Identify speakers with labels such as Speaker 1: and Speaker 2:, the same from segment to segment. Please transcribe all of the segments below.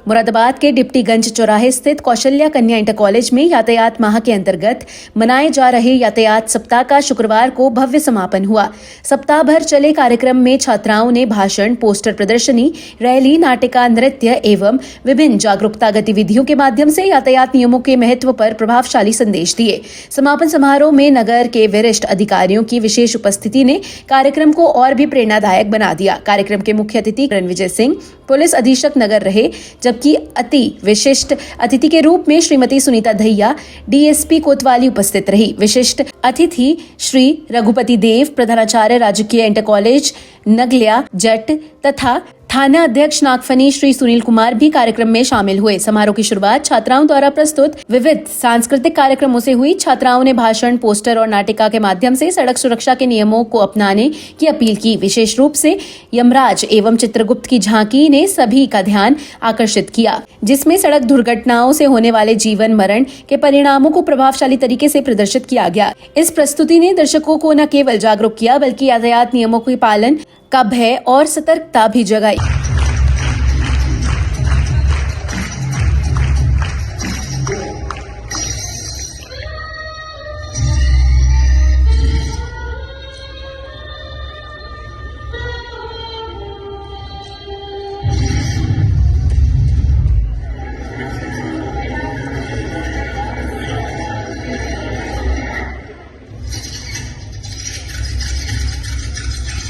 Speaker 1: मुरादाबाद के डिप्टीगंज चौराहे स्थित कौशल्या कन्या इंटर कॉलेज में यातायात माह के अंतर्गत मनाए जा रहे यातायात सप्ताह का शुक्रवार को भव्य समापन हुआ। सप्ताह भर चले कार्यक्रम में छात्राओं ने भाषण, पोस्टर प्रदर्शनी, रैली, नाटिका, नृत्य एवं विभिन्न जागरूकता गतिविधियों के माध्यम से यातायात नियमों के महत्व पर प्रभावशाली संदेश दिए। समापन समारोह में नगर के वरिष्ठ अधिकारियों की विशेष उपस्थिति ने कार्यक्रम को और भी प्रेरणादायक बना दिया। कार्यक्रम के मुख्य अतिथि रणविजय सिंह पुलिस अधीक्षक नगर रहे, जबकि अति विशिष्ट अतिथि के रूप में श्रीमती सुनीता दहिया डीएसपी कोतवाली उपस्थित रही। विशिष्ट अतिथि श्री रघुपति देव, प्रधानाचार्य राजकीय इंटर कॉलेज नगलिया जट तथा थाना अध्यक्ष नागफनी श्री सुनील कुमार भी कार्यक्रम में शामिल हुए। समारोह की शुरुआत छात्राओं द्वारा प्रस्तुत विविध सांस्कृतिक कार्यक्रमों से हुई। छात्राओं ने भाषण, पोस्टर और नाटिका के माध्यम से सड़क सुरक्षा के नियमों को अपनाने की अपील की। विशेष रूप से यमराज एवं चित्रगुप्त की झांकी ने सभी का ध्यान आकर्षित किया, जिसमें सड़क दुर्घटनाओं से होने वाले जीवन मरण के परिणामों को प्रभावशाली तरीके से प्रदर्शित किया गया। इस प्रस्तुति ने दर्शकों को न केवल जागरूक किया, बल्कि यातायात नियमों के पालन का भय और सतर्कता भी जगाई।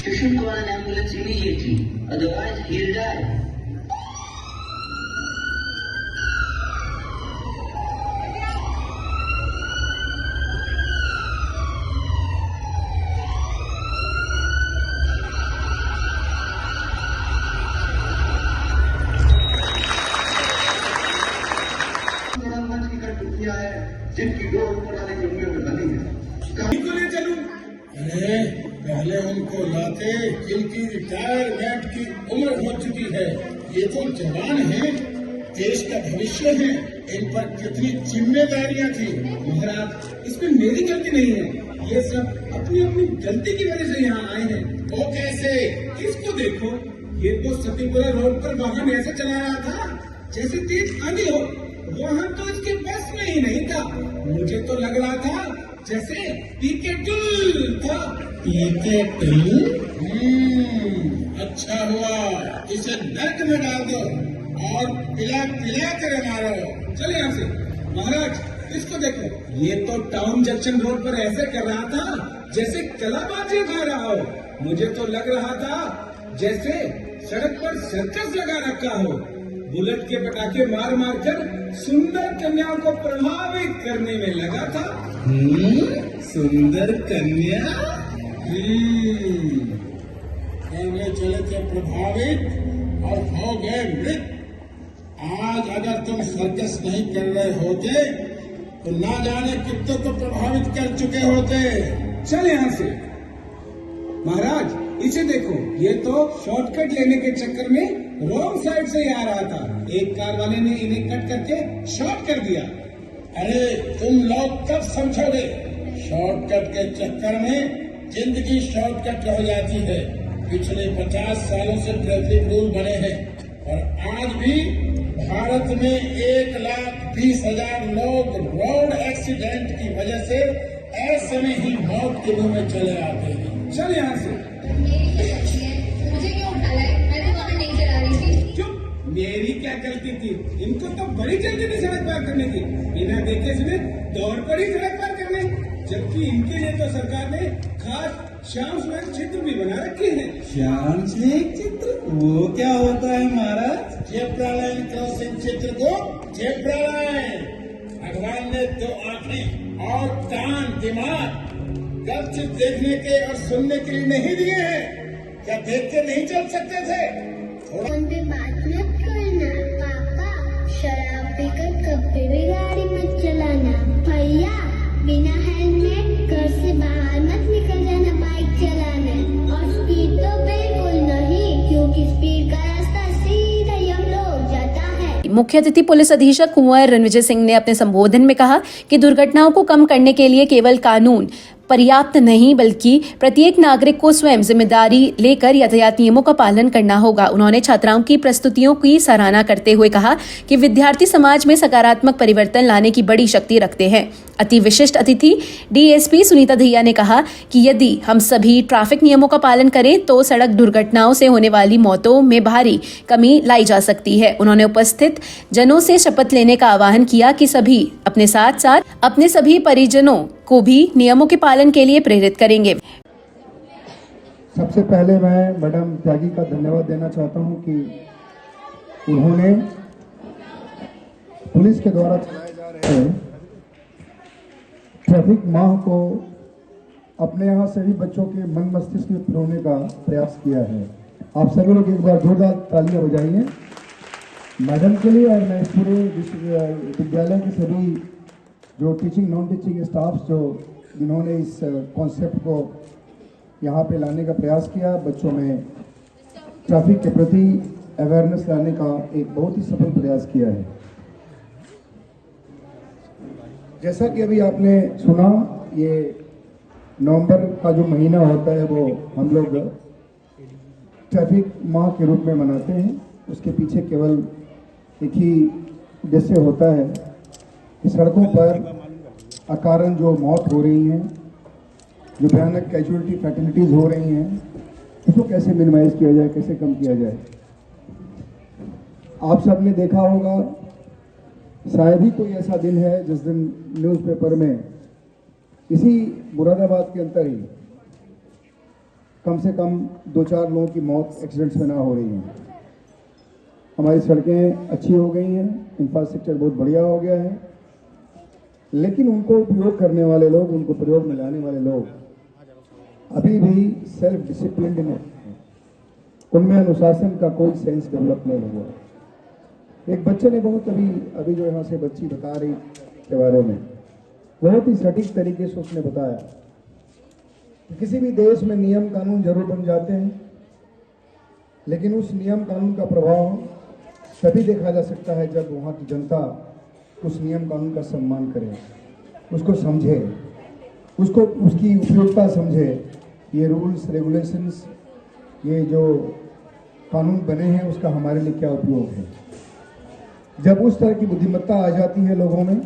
Speaker 2: You should call an ambulance immediately, otherwise he'll die.
Speaker 3: मंच की कठपुतलियां है जिनकी डोर ऊपर वाले कमरे में बनी है।
Speaker 4: को ले चलूं? अरे पहले उनको लाते जिनकी रिटायरमेंट की उम्र हो चुकी है। ये तो जवान हैं, देश का भविष्य है, इन पर कितनी जिम्मेदारियां थी। महाराज, इसमें मेरी गलती नहीं है, ये सब अपनी अपनी गलती की वजह से यहाँ आए हैं। वो कैसे? इसको देखो, ये तो सतीपुरा रोड पर वाहन ऐसे चला रहा था जैसे तेज आंधी हो। वाहन तो इसके बस में ही नहीं था। मुझे तो लग रहा था जैसे पीके टुल था। पीके टुल? अच्छा हुआ, इसे नर्क में डाल दो और पिला पिला कर मारो। चले यहाँ से। महाराज, इसको देखो, ये तो टाउन जंक्शन रोड पर ऐसे कर रहा था जैसे कलाबाजी खा रहा हो। मुझे तो लग रहा था जैसे सड़क पर सर्कस लगा रखा हो। बुलेट के पटाखे मार मार कर सुंदर कन्याओं को प्रभावित करने में लगा था। सुंदर कन्या? पहले चले थे प्रभावित और हो गए मृत। आज अगर तुम सर्कस नहीं कर रहे होते तो ना जाने कितनों को प्रभावित कर चुके होते। चल यहाँ से। महाराज, इसे देखो, ये तो शॉर्टकट लेने के चक्कर में रॉन्ग साइड से आ रहा था। एक कार वाले ने इन्हें कट करके शॉर्ट कर दिया। अरे तुम लोग कब समझोगे? शॉर्टकट के चक्कर में जिंदगी शॉर्टकट हो जाती है। पिछले 50 सालों से ट्रैफिक रूल बने हैं और आज भी भारत में 1,20,000 लोग रोड एक्सीडेंट की वजह से ऐसे में ही मौत के मुंह में चले आते हैं। चल यहाँ से।
Speaker 5: मुझे क्यों उठाया है? मैं तो वहाँ नहीं चला रही थी।
Speaker 4: चुप! मेरी क्या गलती थी? इनको तो बड़ी जल्दी थी सड़क पार करने की। बिना देखे सुने दौड़ पर ही सड़क पार करने, जबकि इनके लिए तो सरकार ने खास श्याम स्वेग चित्र भी बना रखे हैं।
Speaker 6: श्याम स्वेग चित्र? वो क्या होता है महाराज?
Speaker 4: जेब्रा लाइन क्रॉसिंग चित्र को जेब्रा लाइन। भगवान ने 2 आंखें और कान, दिमाग कब चित्र देखने के और सुनने के लिए नहीं दिए हैं? क्या देख के नहीं चल सकते थे?
Speaker 5: फोन पे बात मत करना पापा। शराब पीकर कभी भी गाड़ी मत चलाना। भैया, बिना हेलमेट घर से बाहर मत निकल जाना बाइक चलाना। और स्पीड तो बिल्कुल नहीं, क्योंकि स्पीड का रास्ता सीधा यमलोक जाता है।
Speaker 1: मुख्य अतिथि पुलिस अधीक्षक कुंवर रणविजय सिंह ने अपने संबोधन में कहा कि दुर्घटनाओं को कम करने के लिए केवल कानून पर्याप्त नहीं, बल्कि प्रत्येक नागरिक को स्वयं जिम्मेदारी लेकर यातायात नियमों का पालन करना होगा। उन्होंने छात्राओं की प्रस्तुतियों की सराहना करते हुए कहा कि विद्यार्थी समाज में सकारात्मक परिवर्तन लाने की बड़ी शक्ति रखते हैं। अति विशिष्ट अतिथि डीएसपी सुनीता दहिया ने कहा कि यदि हम सभी ट्रैफिक नियमों का पालन करें तो सड़क दुर्घटनाओं से होने वाली मौतों में भारी कमी लाई जा सकती है। उन्होंने उपस्थित जनों से शपथ लेने का आह्वान किया कि सभी अपने साथ साथ अपने सभी परिजनों को भी नियमों के पालन के लिए प्रेरित करेंगे।
Speaker 3: सबसे पहले मैं मैडम त्यागी का धन्यवाद देना चाहता हूं कि उन्होंने पुलिस के द्वारा चलाए जा रहे ट्रैफिक माह को अपने यहाँ सभी बच्चों के मन मस्तिष्क में पिरोने का प्रयास किया है। आप सभी लोग एक बार जोरदार तालियां बजाइए मैडम के लिए। और मैं पूरे विद्यालय के सभी जो टीचिंग नॉन टीचिंग स्टाफ जिन्होंने इस कॉन्सेप्ट को यहाँ पे लाने का प्रयास किया, बच्चों में ट्रैफिक के प्रति अवेयरनेस लाने का एक बहुत ही सफल प्रयास किया है। जैसा कि अभी आपने सुना, ये नवंबर का जो महीना होता है वो हम लोग ट्रैफिक माह के रूप में मनाते हैं। उसके पीछे केवल एक ही उद्देश्य होता है कि सड़कों पर अकारण जो मौत हो रही हैं, जो भयानक कैजुअलिटी फैटिलिटीज़ हो रही हैं, उसको कैसे मिनिमाइज किया जाए, कैसे कम किया जाए। आप सब ने देखा होगा, शायद ही कोई ऐसा दिन है जिस दिन न्यूज़पेपर में इसी मुरादाबाद के अंदर ही कम से कम 2-4 लोगों की मौत एक्सीडेंट्स में ना हो रही है। हमारी सड़कें अच्छी हो गई हैं, इंफ्रास्ट्रक्चर बहुत बढ़िया हो गया है, लेकिन उनको उपयोग करने वाले लोग, उनको प्रयोग में लाने वाले लोग अभी भी सेल्फ डिसिप्लिन नहीं हैं। उनमें अनुशासन का कोई सेंस डेवलप नहीं हुआ। एक बच्चे ने बहुत अभी जो यहाँ से बच्ची बता रही के बारे में बहुत ही सटीक तरीके से उसने बताया कि किसी भी देश में नियम कानून जरूर बन जाते हैं, लेकिन उस नियम कानून का प्रभाव तभी देखा जा सकता है जब वहाँ की जनता उस नियम कानून का सम्मान करे, उसको समझे, उसको उसकी उपयोगिता समझे। ये रूल्स रेगुलेशंस, ये जो कानून बने हैं, उसका हमारे लिए क्या उपयोग है। जब उस तरह की बुद्धिमत्ता आ जाती है लोगों में,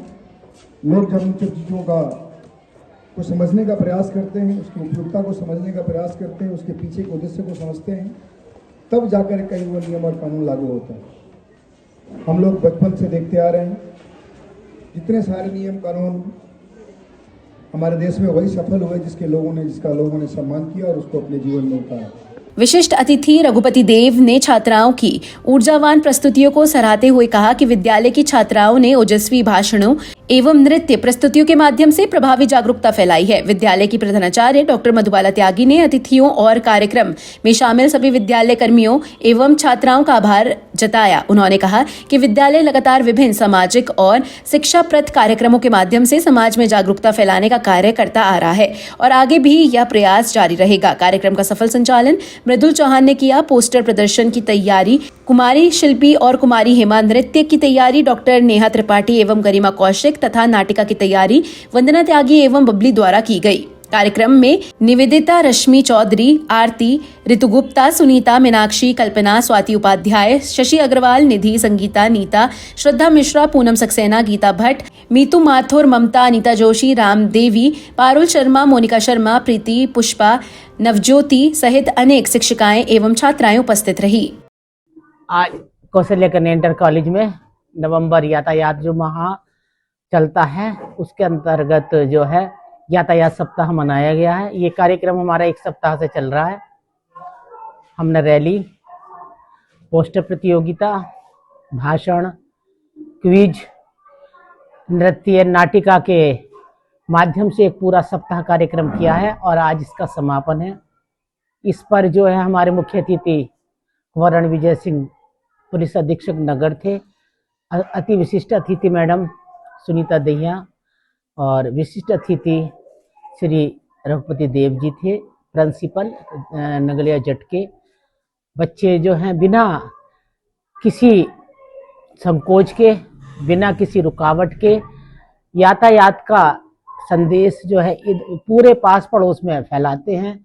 Speaker 3: लोग जब उन चीज़ों को समझने का प्रयास करते हैं, उसकी उपयोगिता को समझने का प्रयास करते हैं, उसके पीछे के उद्देश्य को समझते हैं, तब जाकर कहीं वो नियम और कानून लागू होता है। हम लोग बचपन से देखते आ रहे हैं, जितने सारे नियम कानून हमारे देश में वही सफल हुए जिसका लोगों ने सम्मान किया और उसको अपने जीवन में उतारा।
Speaker 1: विशिष्ट अतिथि रघुपति देव ने छात्राओं की ऊर्जावान प्रस्तुतियों को सराहते हुए कहा कि विद्यालय की छात्राओं ने ओजस्वी भाषणों एवं नृत्य प्रस्तुतियों के माध्यम से प्रभावी जागरूकता फैलाई है। विद्यालय की प्रधानाचार्य डॉक्टर मधुबाला त्यागी ने अतिथियों और कार्यक्रम में शामिल सभी विद्यालय कर्मियों एवं छात्राओं का आभार जताया। उन्होंने कहा कि विद्यालय लगातार विभिन्न सामाजिक और शिक्षाप्रद कार्यक्रमों के माध्यम से समाज में जागरूकता फैलाने का कार्य करता आ रहा है और आगे भी यह प्रयास जारी रहेगा। कार्यक्रम का सफल संचालन मृदुल चौहान ने किया। पोस्टर प्रदर्शन की तैयारी कुमारी शिल्पी और कुमारी हेमा, नृत्य की तैयारी डॉक्टर नेहा त्रिपाठी एवं गरिमा कौशिक तथा नाटिका की तैयारी वंदना त्यागी एवं बबली द्वारा की गई। कार्यक्रम में निवेदिता, रश्मि चौधरी, आरती, ऋतु गुप्ता, सुनीता, मीनाक्षी, कल्पना, स्वाति उपाध्याय, शशि अग्रवाल, निधि, संगीता, नीता, श्रद्धा मिश्रा, पूनम सक्सेना, गीता भट्ट, मीतू माथुर, ममता, अनीता जोशी, राम देवी, पारुल शर्मा, मोनिका शर्मा, प्रीति, पुष्पा, नवज्योति सहित अनेक शिक्षिकाएं एवं छात्राएं उपस्थित रही।
Speaker 7: आज कौशल्या कन्या इंटर कॉलेज में नवंबर यातायात जो माह चलता है, उसके अंतर्गत जो है यातायात सप्ताह मनाया गया है। ये कार्यक्रम हमारा 1 सप्ताह से चल रहा है। हमने रैली, पोस्टर प्रतियोगिता, भाषण, क्विज, नृत्य, नाटिका के माध्यम से एक पूरा सप्ताह कार्यक्रम किया है और आज इसका समापन है। इस पर जो है हमारे मुख्य अतिथि वरण विजय सिंह पुलिस अधीक्षक नगर थे, अति विशिष्ट अतिथि मैडम सुनीता दहिया और विशिष्ट अतिथि श्री रघुपति देव जी थे, प्रिंसिपल नगलिया जट के। बच्चे जो हैं बिना किसी संकोच के, बिना किसी रुकावट के यातायात का संदेश जो है पूरे पास पड़ोस में फैलाते हैं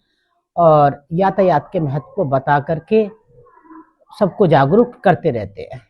Speaker 7: और यातायात के महत्व को बता करके सबको जागरूक करते रहते हैं।